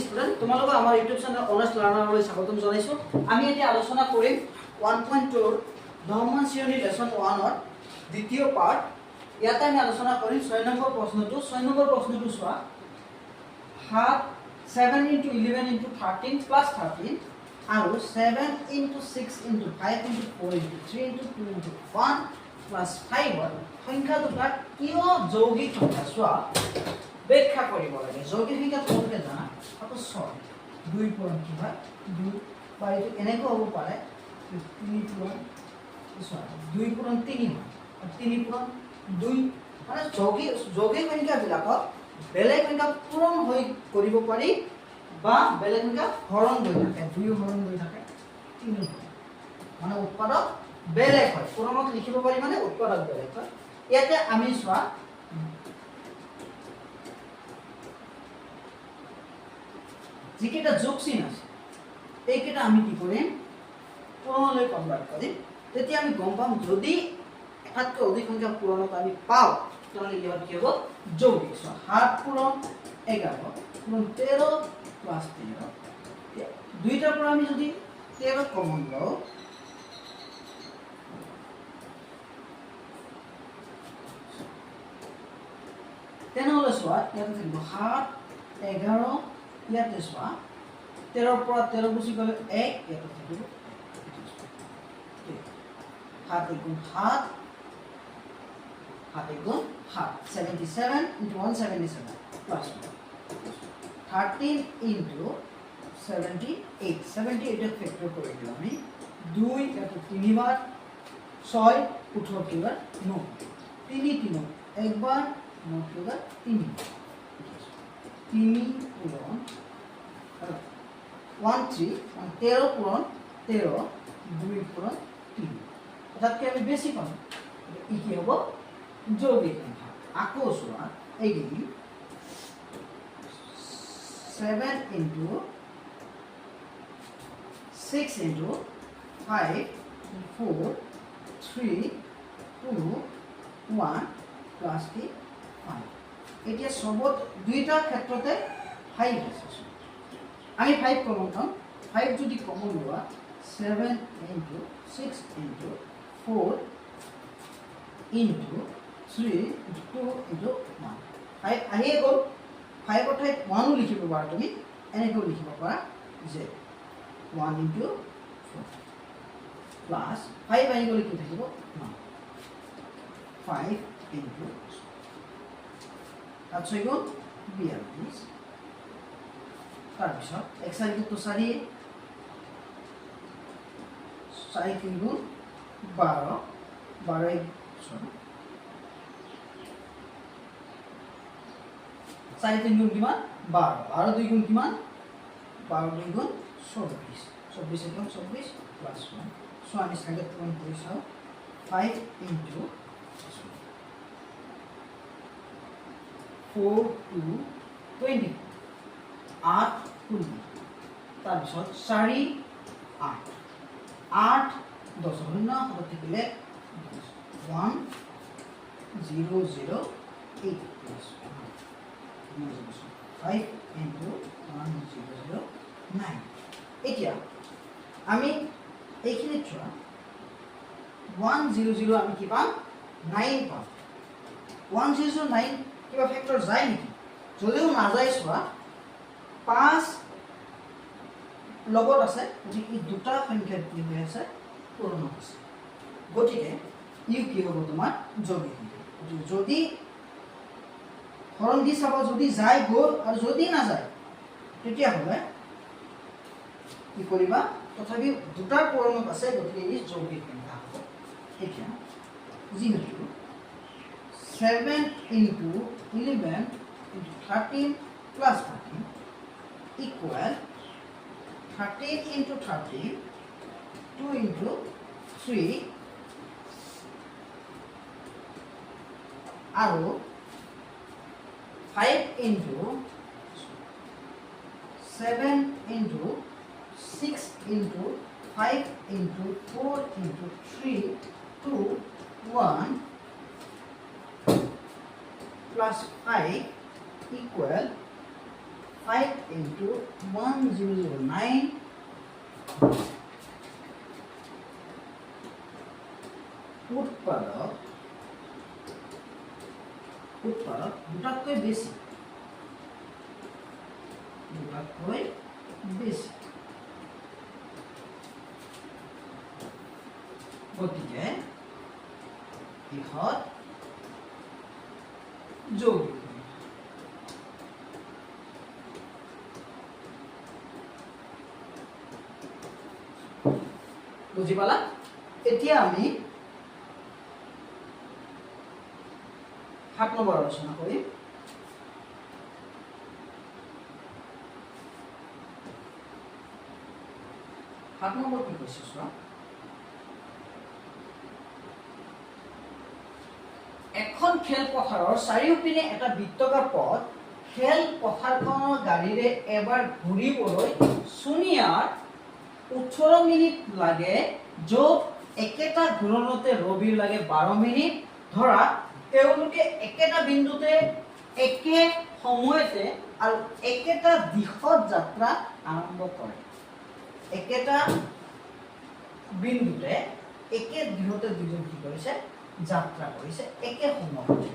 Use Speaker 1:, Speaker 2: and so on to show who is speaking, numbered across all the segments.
Speaker 1: Student তোমালোকক আমাৰ YouTube channel অনাৰ্স লাৰ্ণাৰলৈ স্বাগতম জনাইছো। আমি এতিয়া আলোচনা কৰিম 1.2 ৰ দহমান শ্ৰেণী লেসন 1 ৰ দ্বিতীয় পাৰ্ট। ইয়াতে আমি আলোচনা কৰিম 6 নম্বৰ প্ৰশ্নটো। 6 নম্বৰ প্ৰশ্নটো চোৱা, 7 into 11 into 13 plus 13 আৰু 7 into 6 into 5 into 4 into 3 into 2 into 1 plus 5 ৰ সংখ্যা দুটা কিয় যৌগিক সংখ্যা চোৱা ব্যাখ্যা কৰিব লাগে। যৌগিক সংখ্যা তোমালোকে জানা আকৌ 6 2 পূৰণ কি হয় 2 বা এইটো এনেকৈ হ'ব পাৰে 3 পূৰণ চোৱা 2 পূৰণ 3 হয় আৰু 3 পূৰণ 2 মানে যৌগিক সংখ্যাবিলাকক বেলেগ সংখ্যা পূৰণ হৈ কৰিব পাৰি বা বেলেগ সংখ্যা হৰণ হৈ থাকে 2 হৰণ হৈ থাকে 3 মানে উৎপাদক বেলেগ হয়। পূৰণত লিখিব পাৰি মানে উৎপাদক বেলেগ হয়। ইয়াতে আমি চোৱা যিকেইটা যোগ চিন আছে এইকেইটা আমি কি কৰিম পূৰণলৈ কনভাৰ্ট কৰিম। তেতিয়া আমি গম পাম যদি এটাতকৈ অধিক সংখ্যা পূৰণত আমি পাওঁ তেতিয়াহ'লে ইয়াত কি হ'ব যৌগিক। 7 পূৰণ 11 পূৰণ 13 প্লাছ 13 দুইটাৰ পৰা আমি যদি 13 কমন লওঁ তেনেহ'লে চোৱা ইয়াতে থাকিব 7 11 ইয়াতে চোৱা 13 পৰা 13 গুচি গ'লে 1 ইয়াতে থাকিব 7 গুণ 7 7 গুণ 7 77 into 177 plus 13 into 78 78 ফেক্টৰ কৰি দিওঁ আমি 2 ইয়াতে 3 বাৰ 6 18 কিবাৰ 9 3 3 একবাৰ 9 কিবাৰ 3 3 পূৰণ 1 3 13 পূৰণ 13 2 পূৰণ 3 তাতকৈ আমি বেছি পাম ই কি হ'ব যৌগিক সংখ্যা। আকৌ চোৱা এইখিনি 7 into 6 into 5 4 3 2 1 plus 5 এতিয়া সবত দুইটা ক্ষেত্ৰতে 5 আছে। আমি 5 কমন পাম 5 যদি কমন লোৱা 7 into 6 into 4 into 3 into 2 into 1 5 আহিয়ে গ'ল। 5 ৰ ঠাইত 1 লিখিব পাৰা তুমি এনেকৈ লিখিব পাৰা যে 1 into 4 প্লাছ 5 আহি গ'লে কি থাকিব 5 into তাত 6 গুণ 42 তাৰপিছত এক চাৰিটো 4 4 3 গুণ 12 12 4 3 গুণ কিমান 12 12 2 গুণ কিমান 12 2 গুণ 24 24 একম 24 প্লাছ 1 সো আমি সাইডত পূৰণ কৰি চাওঁ 5 into 4 2 20 8 20 তাৰপিছত 4 8 8 10 শূন্য হাতত থাকিলে 1 0 0 8 plus 5 into 1 0 0 9 এতিয়া আমি এইখিনিত চোৱা 1 0 0 আমি কি পাম 9 পাম 1 0 0 9 কিবা ফেক্টৰ যায় নেকি যদিও নাযায় চোৱা 5 লগত আছে গতিকে দুটা সংখ্যা কি হৈ আছে পূৰণ আছে গতিকে ই কি হ'ব তোমাৰ যৌগিক সংখ্যা। যদি হৰণ দি চাব যদি যায় গ'ল আৰু যদি নাযায় তেতিয়াহ'লে কি কৰিবা তথাপিও দুটাৰ পূৰণত আছে গতিকে ই যৌগিক সংখ্যা হ'ব। এতিয়া যিহেতু 7 into 11 into 13 plus 13 equal 13 into 13 2 into 3 আৰু 5 into 7 into 6 into 5 into 4 into 3 2 1 plus 5 equal 5 into 1009 উৎপাদক দুটাতকৈ বেছি গতিকে ইহত যৌগিক বুজি পালা এতিয়া আমি 7 নম্বৰ আলোচনা কৰিম কি কৈছে চোৱা এখন খেলপথাৰৰ চাৰিওপিনে এটা বৃত্তাকাৰ পথ খেলপথাৰখনৰ গাড়ীৰে এবাৰ ঘূৰিবলৈ সোনিয়াৰ 18 মিনিট লাগে য'ত একেটা ঘূৰণতে ৰবিৰ লাগে 12 মিনিট ধৰা তেওঁলোকে একেটা বিন্দুতে একে সময়তে আৰু একেটা দিশত যাত্ৰা আৰম্ভ কৰে একেটা বিন্দুতে একে দিশতে দুজন কি কৰিছে যাত্ৰা কৰিছে একে সময়তে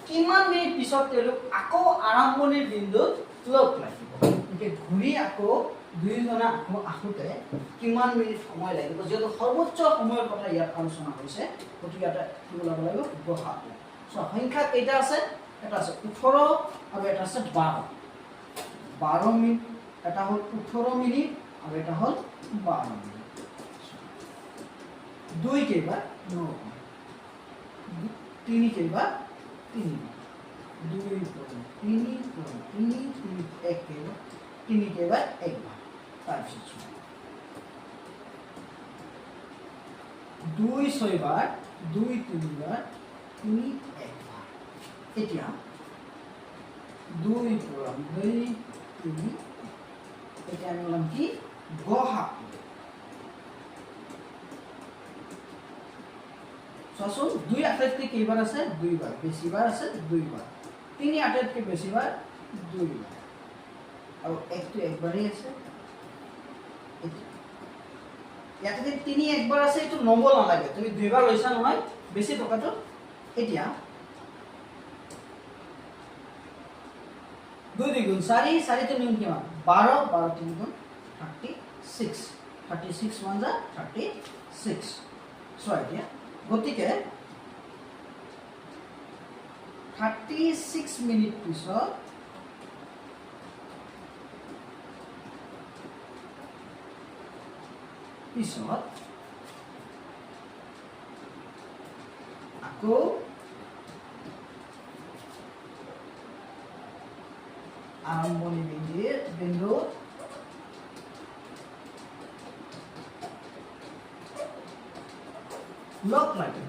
Speaker 1: কিমান মিনিট পিছত তেওঁলোক আকৌ আৰম্ভণিৰ বিন্দুত লগ লাগিব এতিয়া ঘূৰি আকৌ দুইজনে আকৌ আহোঁতে কিমান মিনিট সময় লাগিব যেহেতু সৰ্বোচ্চ সময়ৰ কথা ইয়াত আলোচনা হৈছে গতিকে এটা কি ওলাব লাগিব গসাগু সংখ্যা কেইটা আছে এটা আছে 18 আৰু এটা আছে 12 মিনিট এটা হ'ল 18 মিনিট আৰু এটা হ'ল 12 মিনিট দুই কেইবাৰ 9 তিনি কেইবাৰ 3 দুই তিনি এক কেইবাৰ তিনি কেইবাৰ একবাৰ তাৰপিছত দুই ছয়বাৰ দুই তিনিবাৰ তিনি একবাৰ এতিয়া দুই পূৰণ দুই তিনি এতিয়া আমি ওলাম কি গসাগু চোৱাচোন দুই আটাইতকৈ কেইবাৰ আছে দুইবাৰ বেছিবাৰ আছে দুইবাৰ তিনি আটাইতকৈ বেছিবাৰ দুইবাৰ আৰু একটো একবাৰেই আছে ইয়াতে যদি তিনি একবাৰ আছে এইটো নব নালাগে তুমি দুইবাৰ লৈছা নহয় বেছি টকাটো এতিয়া 2 দুগুণ 4 4 তিনিগুণ কিমান 12 12 তিনিগুণ 36 36 1 যা 36 সো এতিয়া গতিকে 36 মিনিট পিছত আকৌ আৰম্ভণি বিন্দু লগ লাগে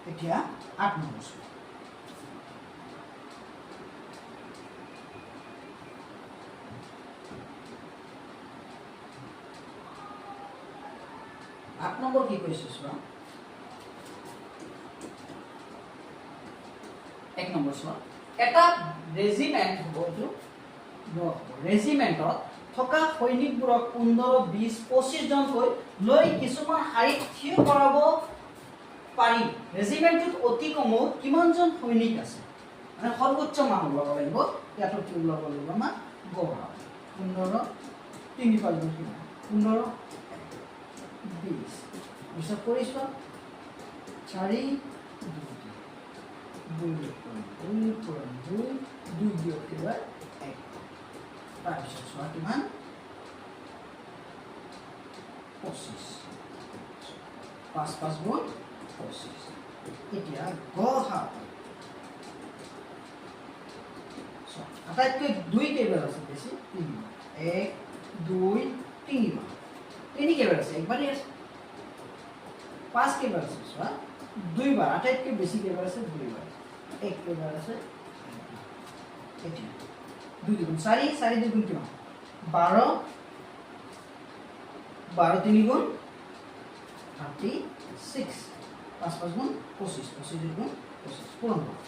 Speaker 1: এতিয়া 8 নম্বৰ কি কৈছে চোৱা 1 নম্বৰ চোৱা এটা ৰেজিমেন্ট হ'ব এইটো ৰেজিমেন্টত থকা সৈনিকবোৰক 15 20 25 জনকৈ লৈ কিছুমান শাৰীত থিয় কৰাব পাৰি ৰেজিমেন্টত অতি কমেও কিমানজন সৈনিক আছে মানে সৰ্বোচ্চ মান ওলাব লাগিব ইয়াতো কি ওলাব লাগিব আমাৰ গড় 15 3 5 15 20 হিসাব কৰিছো 4 2 দিয়ক তাৰপিছত চোৱা কিমান 25 5 5 গুণ 25 এতিয়া গসাগু আটাইতকৈ দুই কেইবাৰ আছে বেছি 3 1 2 3 বাৰ তিনি কেইবাৰ আছে একবাৰেই আছে 5 কেইবাৰ আছে চোৱা দুইবাৰ আটাইতকৈ বেছি কেইবাৰ আছে দুইবাৰ এক কেইবাৰ আছে এতিয়া 2 দুগুণ 4 4 দুগুণ কিমান 12 12 3 গুণ 36 5 5 গুণ 25 25 গুণ 25 পূৰণ কৰা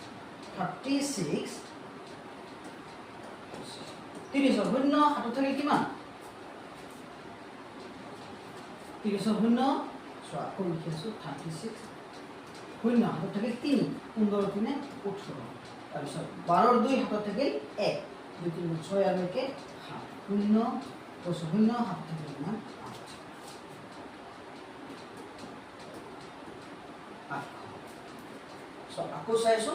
Speaker 1: 36 30 শূন্য হাতত থাকে কিমান 30 শূন্য চোৱা আকৌ লিখি আছো 36 শূন্য হাতত থাকে 3 15 3 18 তাৰপিছত 12 2 হাতত থাকে 1 2 3 6 আৰু 1 7 শূন্য 10 শূন্য হাতত থাকে কিমান 8 সো আকৌ চাইছো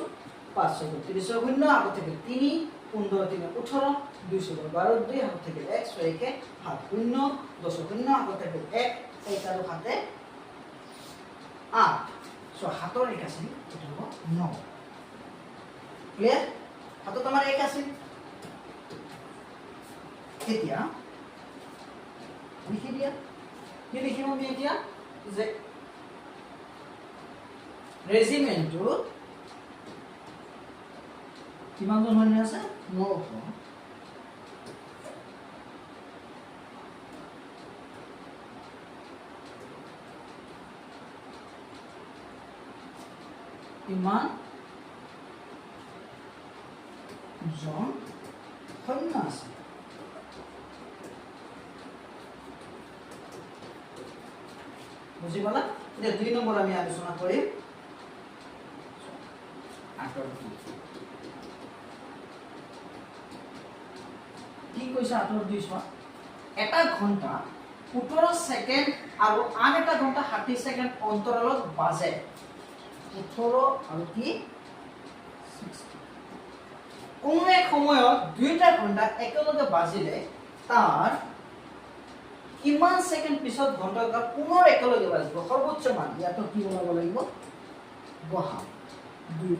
Speaker 1: 5 30 শূন্য আগত থেকে 3 15 3 18 212 2 হাতত থেকে 1 6 1 7 শূন্য 10 শূন্য আগত থেকে 1 1 আৰু হাতে 8 সো হাতৰ এক আছে এটা হ'ব 9 ক্লিয়াৰ হাতত আমাৰ এক আছে এতিয়া লিখি দিয়া কি লিখিম আমি এতিয়া যে ৰেজিমেন্টটো কিমান জন হৈ আছে 900 ইমান জন সৈন্য আছে বুজি পালা এতিয়া 2 নম্বৰ আমি আলোচনা কৰিম কি কৈছে 8 2 এটা ঘন্টা 17 সেকেন্ড আৰু আন এটা ঘন্টা 60 সেকেন্ড অন্তৰালত বাজে 18 আৰু কি 60 কোন এক সময়ত দুইটা ঘন্টা একেলগে বাজিলে তাৰ কিমান সেকেন্ড পিছত ঘন্টাটা পুনৰ একেলগে বাজিব সৰ্বোচ্চ মান ইয়াতো কি বনাব লাগিব গহা 2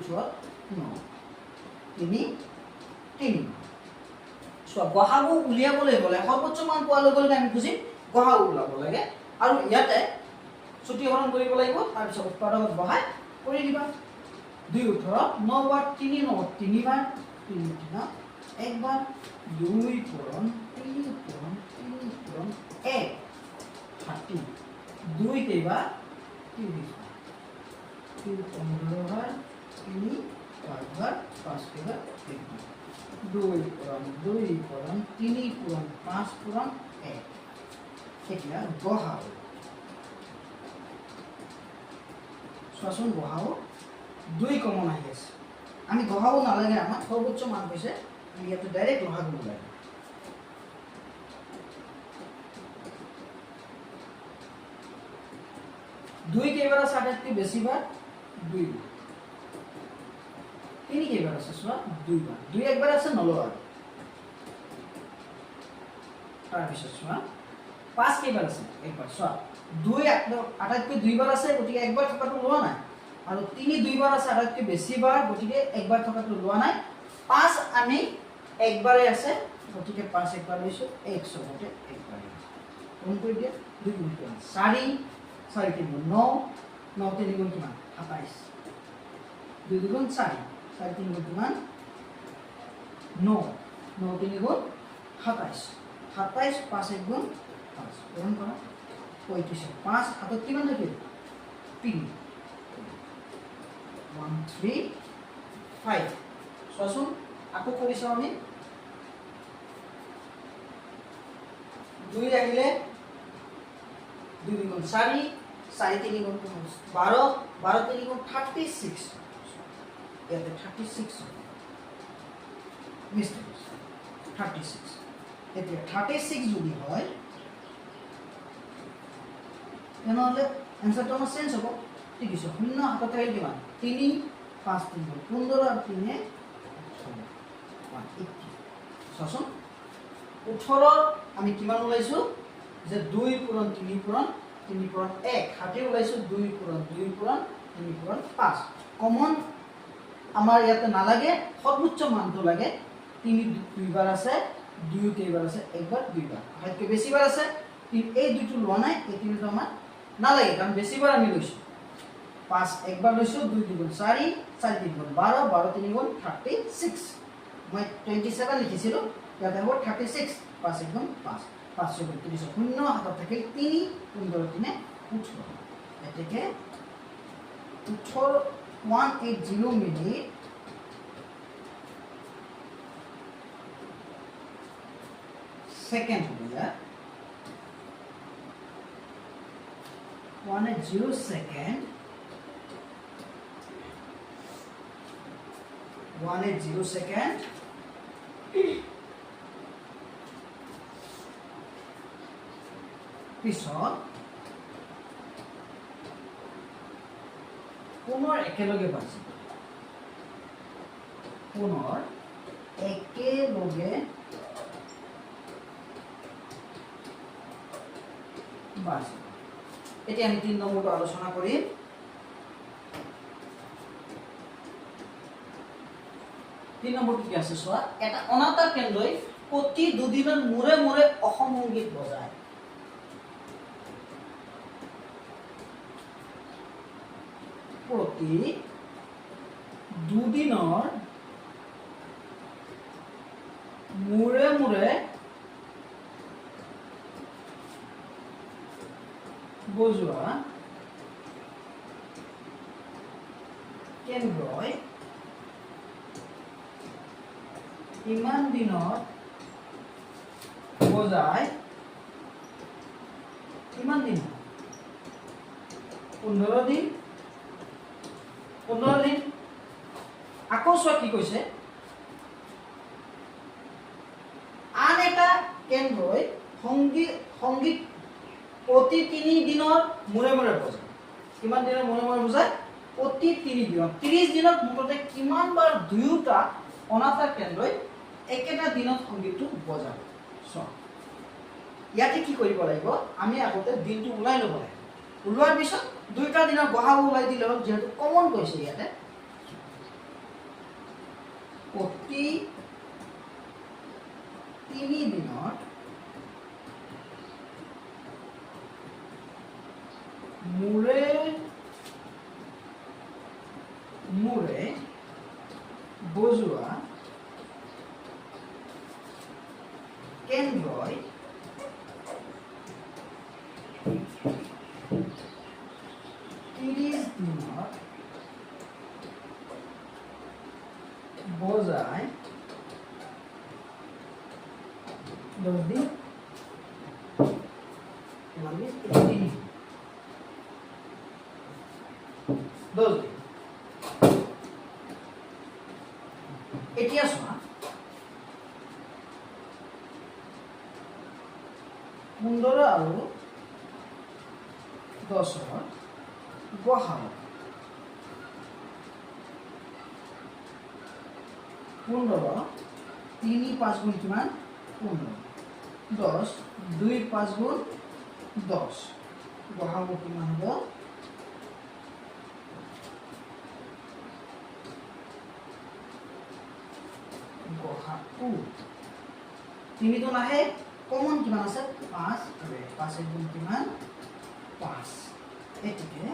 Speaker 1: 9 3 3 সো গহাগু উলিয়াবলৈ গলে সৰ্বোচ্চ মান পোৱালৈ গলে আমি বুজিম গহাগু উলাব লাগে আৰু ইয়াতে ছুটিহৰণ কৰিব লাগিব তাৰ পিছত উৎপাদকত বহাই কৰি দিবা 2 18 9 বাৰ 3 9 3 বাৰ 3 3 এক বাৰ 2 পূৰণ 3 পূৰণ 3 পূৰণ 1 30 2 কেইবাৰ 30 3 15 বাৰ 3 5 বাৰ 5 কেইবাৰ 1 2 পূৰণ 3 পূৰণ 5 পূৰণ 1 এতিয়া গহাও চোৱাচোন গহাও 2 কমন আহি আছে আমি গহাও নালাগে আমাক সৰ্বোচ্চ মান কৈছে আমি ইয়াতে ডাইৰেক্ট গহাব লাগে 2 কেইবাৰ আছে আটাইতকৈ বেছি বাৰ 2 3 কেইবাৰ আছে চোৱা 2 বাৰ 2 একবাৰ আছে নলবাৰ তাৰপিছত চোৱা 5 কেইবাৰ আছে একবাৰ চোৱা 2 আটাইতকৈ 2 বাৰ আছে গতিকে একবাৰ থকাটো লোৱা নাই আৰু 3 2 বাৰ আছে আটাইতকৈ বেছি বাৰ গতিকে একবাৰ থকাটো লোৱা নাই 5 আমি একবাৰে আছে গতিকে 5 একবাৰ লৈছো 1 সবতে একবাৰ কোন কৰি দিয়া 2 গুণ 4 4 3 গুণ 9 9 3 গুণ কিমান 27 2 গুণ 4 4 3 গুণ কিমান 9 9 3 গুণ 27 27 5 1 গুণ 5 পূৰণ কৰা 35 5 হাতত কিমান থাকিল 3 1 3 5 চোৱাচোন আকৌ কৰিছো আমি 2 আহিলে 2 গুণ 4 4 3 গুণ 12 12 3 গুণ 36 ইয়াতে 36 মিষ্টেক 36 এতিয়া 36 যদি হয় তেনেহলে এনসারটা আমার চেঞ্জ হ'ব ঠিক আছে শূন্য হাতত থাকিল কিমান 3 5 3 15 আৰু 3 চোৱাচোন 18 আমি কিমান ওলাইছো যে 2 পূৰণ 3 পূৰণ 3 পূৰণ 1 হাতে ওলাইছো 2 পূৰণ 2 পূৰণ 3 পূৰণ 5 কমন আমাৰ ইয়াতে নালাগে সৰ্বোচ্চ মানটো লাগে 3 দুই বাৰ আছে 2 কেইবাৰ আছে একবাৰ দুইবাৰ হাতকে বেছি বাৰ আছে এই দুইটো লোৱা নাই এই তিনিটো আমাৰ নালাগে কাৰণ বেছি বাৰ আমি লৈছো 5 একবাৰ লৈছো 2 2 গুণ 4 4 3 গুণ 12 12 3 গুণ 36 মই 27 লিখিছিলো ইয়াতে হ'ব 36 5 1 গুণ 5 5 গুণ 30 শূন্য হাতত থাকে 3 15 3 18 এটাকে 180 মিনিট সেকেন্ড हो गया 180 सेकेंड 180 सेकेंड পিছত পুনৰ একেলগে বাজিব পুনৰ একেলগে বাজিব এতিয়া আমি 3 নম্বৰটো আলোচনা কৰিম 3 নম্বৰটো কি আছে চোৱা এটা অনাতাঁৰ কেন্দ্ৰই প্ৰতি দুদিনৰ মূৰে মূৰে অসম সংগীত বজায় প্ৰতি দুদিনৰ মূৰে মূৰে বজোৱা কেন্দ্ৰই ইমান দিনত বজায় কিমান দিন 15 দিন 15 দিন আকৌ চোৱা কি কৈছে আন এটা কেন্দ্ৰই সংগীত প্ৰতি 3 দিনৰ মূৰে মূৰে বজায় কিমান দিনৰ মূৰে মূৰে বজায় প্ৰতি 3 দিনত 30 দিনত মুঠতে কিমান বাৰ দুয়োটা অনাতাঁৰ কেন্দ্ৰই একেটা দিনত সংগীতটো বজাব চোৱা ইয়াতে কি কৰিব লাগিব আমি আগতে দিনটো উলাই ল'ব লাগিব উলোৱাৰ পিছত দুইটা দিনৰ গহাব উলাই দিলে হ'ল যেহেতু কমন কৈছে ইয়াতে প্ৰতি 3 দিনত মূৰে মূৰে বজোৱা কেন্দ্ৰই 30 দিনত বজায় 10 দিন 10 দিন এতিয়া চোৱা 15 আৰু 10 গহাব 15 3 5 গুণ কিমান 15 10 2 5 গুণ 10 গহাব কিমান হ'ব গহাটো 3 তো নাহে কমন কিমান আছে 5 5 গুণ কিমান 5 এটিকে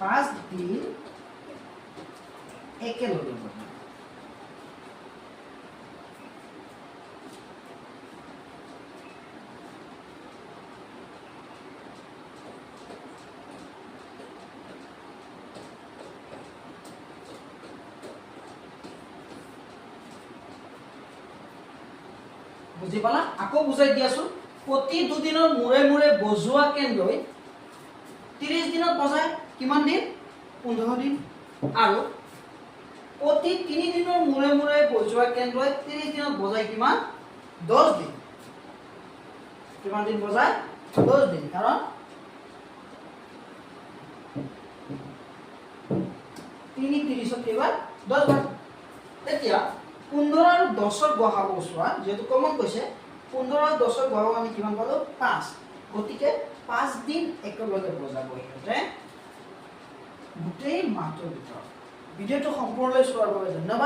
Speaker 1: 5 দিন একেলগে বজায় বুজি পালা আকৌ বুজাই দিয়াছো প্ৰতি দুদিনৰ মূৰে মূৰে বজোৱা কেন্দ্ৰই 30 দিনত বজায় কিমান দিন 15 দিন আৰু প্ৰতি 3 দিনৰ মূৰে মূৰে বজোৱা কেন্দ্ৰই 30 দিনত বজায় কিমান 10 দিন কিমান দিন বজায় 10 দিন কাৰণ 3 30 কেইবাৰ 10 বাৰ তেতিয়া 15 আৰু 10 গহাব চোৱা যেহেতু কমন কৈছে 15 আৰু 10 গহাব আমি কিমান পালো 5 গতিকে 5 দিন একেলগে বজাব ইহঁতে গোটেই মাহটোৰ ভিতৰত ভিডিঅ'টো সম্পূৰ্ণলৈ চোৱাৰ বাবে ধন্যবাদ।